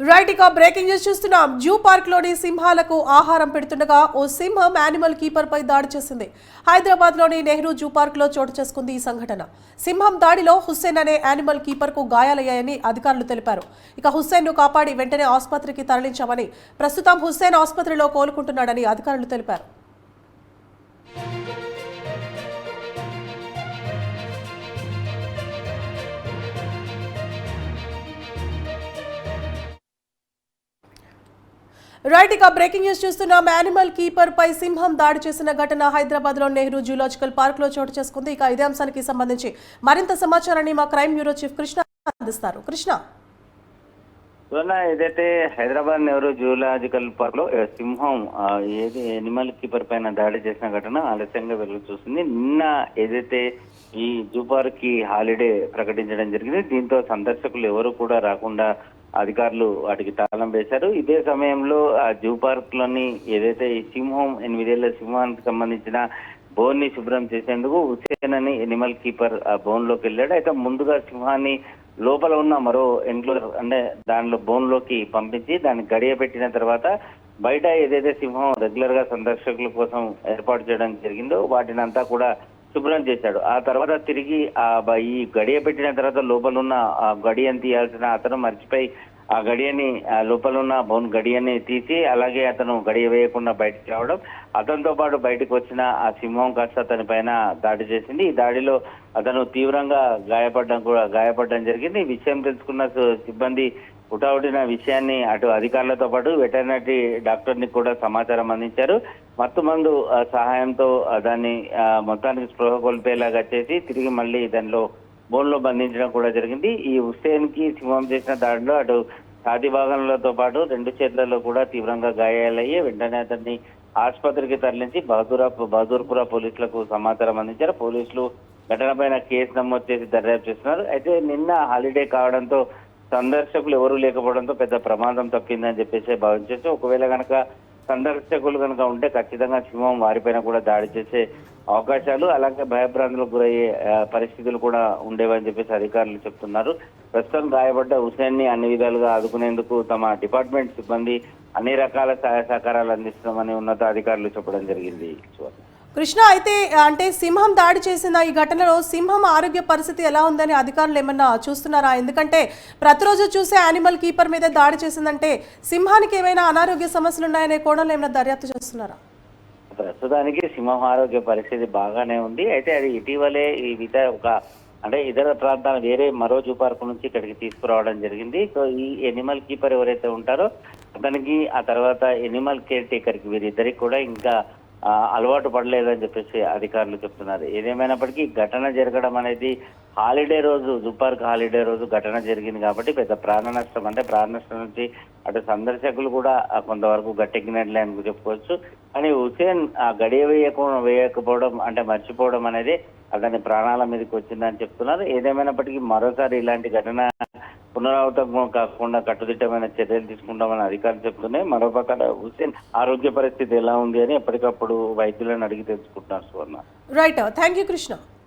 Right ఇక breaking news చూస్తున్నాం. Zoo park లోని సింహాలకు ఆహారం పెడుతుండగా ఓ సింహం యానిమల్ కీపర్ పై దాడి చేసింది. హైదరాబాద్ లోని నెహ్రూ జూ పార్క్ లో చోటు చేసుకుంది ఈ సంఘటన. సింహం దాడిలో హుస్సేన్ అనే యానిమల్ కీపర్ కు గాయాలయ్యాయని అధికారులు తెలిపారు. ఇక హుస్సేన్ ను కాపాడి వెంటనే ఆసుపత్రికి తరలించామని, ప్రస్తుతం హుస్సేన్ ఆసుపత్రిలో కోలుకుంటున్నాడని అధికారులు తెలిపారు. రైట్ ఇక బ్రేకింగ్ న్యూస్ చూస్తున్నాం. యానిమల్ కీపర్ పై సింహం దాడి చేసిన ఘటన హైదరాబాద్ లో నెహ్రూ జూలాజికల్ పార్క్ లో చోటు చేసుకుంది. ఇక ఇదే అంశానికి సంబంధించి మరింత సమాచారాన్ని మా క్రైమ్ బ్యూరో చీఫ్ కృష్ణ అందిస్తారు. కృష్ణ, ఏదైతే హైదరాబాద్ నెహ్రూ జూలాజికల్ పార్క్ లో సింహం ఏది ఎనిమల్ కీపర్ పైన దాడి చేసిన ఘటన ఆలస్యంగా వెలుగు చూస్తుంది. నిన్న ఏదైతే ఈ జూ పార్క్ కి హాలిడే ప్రకటించడం జరిగింది. దీంతో సందర్శకులు ఎవరు కూడా రాకుండా అధికారులు వాటికి తాళం వేశారు. ఇదే సమయంలో ఆ జూ పార్క్ లోని ఏదైతే ఈ సింహం 8 ఏళ్ల సింహానికి సంబంధించిన బోన్ ని శుభ్రం చేసేందుకు హుస్సేన్ అని ఎనిమల్ కీపర్ ఆ బోన్ లోకి వెళ్ళాడు. అయితే ముందుగా సింహాన్ని లోపల ఉన్న మరో ఎన్క్లోజర్ అంటే దానిలో బోన్ లోకి పంపించి దాన్ని గడియ పెట్టిన తర్వాత బయట ఏదైతే సింహం రెగ్యులర్ గా సందర్శకుల కోసం ఏర్పాటు చేయడం జరిగిందో వాటిని అంతా కూడా శుభ్రం చేశాడు. ఆ తర్వాత తిరిగి ఈ గడియ పెట్టిన తర్వాత లోపల ఉన్న ఆ గడియని తీయాల్సిన అతను మర్చిపోయి ఆ గడియని లోపల ఉన్న బోన్ గడియని తీసి అలాగే అతను గడియ వేయకుండా బయటకు రావడం, అతనితో పాటు బయటకు వచ్చిన ఆ సింహం కాస్త అతని పైన దాడి చేసింది. ఈ దాడిలో అతను తీవ్రంగా గాయపడడం జరిగింది. ఈ విషయం తెలుసుకున్న సిబ్బంది హుటాహుటిన విషయాన్ని అటు అధికారులతో పాటు వెటర్నరీ డాక్టర్ ని కూడా సమాచారం అందించారు. మత్తు మందు సహాయంతో దాన్ని మొత్తానికి స్పృహ కోల్పోయేలాగా చేసి తిరిగి మళ్ళీ దానిలో బోన్లో బంధించడం కూడా జరిగింది. ఈ హుస్సేన్ కి సింహం చేసిన దాడిలో అటు ఛాతీ భాగంలతో పాటు 2 చేతులలో కూడా తీవ్రంగా గాయాలయ్యి వెంటనే అతన్ని ఆసుపత్రికి తరలించి బహదూర్పుర పోలీసులకు సమాచారం అందించారు. పోలీసులు ఘటనపైన కేసు నమోదు చేసి దర్యాప్తు చేస్తున్నారు. అయితే నిన్న హాలిడే కావడంతో సందర్శకులు ఎవరూ లేకపోవడంతో పెద్ద ప్రమాదం తప్పిందని చెప్పేసి భావించవచ్చు. ఒకవేళ కనుక సందర్శకులు కనుక ఉంటే ఖచ్చితంగా సింహం వారిపైన కూడా దాడి చేసే అవకాశాలు అలాగే భయభ్రాంతులకు గురయ్యే పరిస్థితులు కూడా ఉండేవని చెప్పేసి అధికారులు చెప్తున్నారు. ప్రస్తుతం గాయపడ్డ హుస్సేన్ ని అన్ని విధాలుగా ఆదుకునేందుకు తమ డిపార్ట్మెంట్ సిబ్బంది అన్ని రకాల సహాయ సహకారాలు అందిస్తున్నామని ఉన్నతాధికారులు చెప్పడం జరిగింది. కృష్ణ, అయితే అంటే సింహం దాడి చేసిన ఈ ఘటనలో సింహం ఆరోగ్య పరిస్థితి ఎలా ఉందని అధికారులు ఏమన్నా చూస్తున్నారా? ఎందుకంటే ప్రతిరోజు చూసే యానిమల్ కీపర్ మీద దాడి చేసిందంటే సింహానికి ఏమైనా అనారోగ్య సమస్యలు ఉన్నాయనే కోణంలో ఏమైనా దర్యాప్తు చేస్తున్నారా? ప్రస్తుతానికి సింహం ఆరోగ్య పరిస్థితి బాగానే ఉంది. అయితే అది ఇటీవలే ఇతర ప్రాంతాల వేరే మరో జూ పార్క్ నుంచి ఇక్కడికి తీసుకురావడం జరిగింది. సో ఈ ఎనిమల్ కీపర్ ఎవరైతే ఉంటారో అతనికి ఆ తర్వాత ఎనిమల్ కేర్ టేకర్ కి వీరిద్దరికి కూడా ఇంకా అలవాటు పడలేదని చెప్పేసి అధికారులు చెప్తున్నారు. ఏదేమైనప్పటికీ ఘటన జరగడం అనేది హాలిడే రోజు జూ పార్క్ హాలిడే రోజు ఘటన జరిగింది కాబట్టి పెద్ద ప్రాణ నష్టం నుంచి అటు సందర్శకులు కూడా కొంతవరకు గట్టెక్కినట్లే అని చెప్పుకోవచ్చు. కానీ హుస్సేన్ ఆ గడియ వేయకపోవడం అంటే మర్చిపోవడం అనేది అతని ప్రాణాల మీదకి వచ్చిందని చెప్తున్నారు. ఏదేమైనప్పటికీ మరోసారి ఇలాంటి ఘటన పునరావృతం కాకుండా కట్టుదిట్టమైన చర్యలు తీసుకుంటామని అధికారులు చెప్తున్నాయి. మరోపక్క హుస్సేన్ ఆరోగ్య పరిస్థితి ఎలా ఉంది అని ఎప్పటికప్పుడు వైద్యులను అడిగి తెలుసుకుంటున్నారు. Suvarna. Right, thank you Krishna.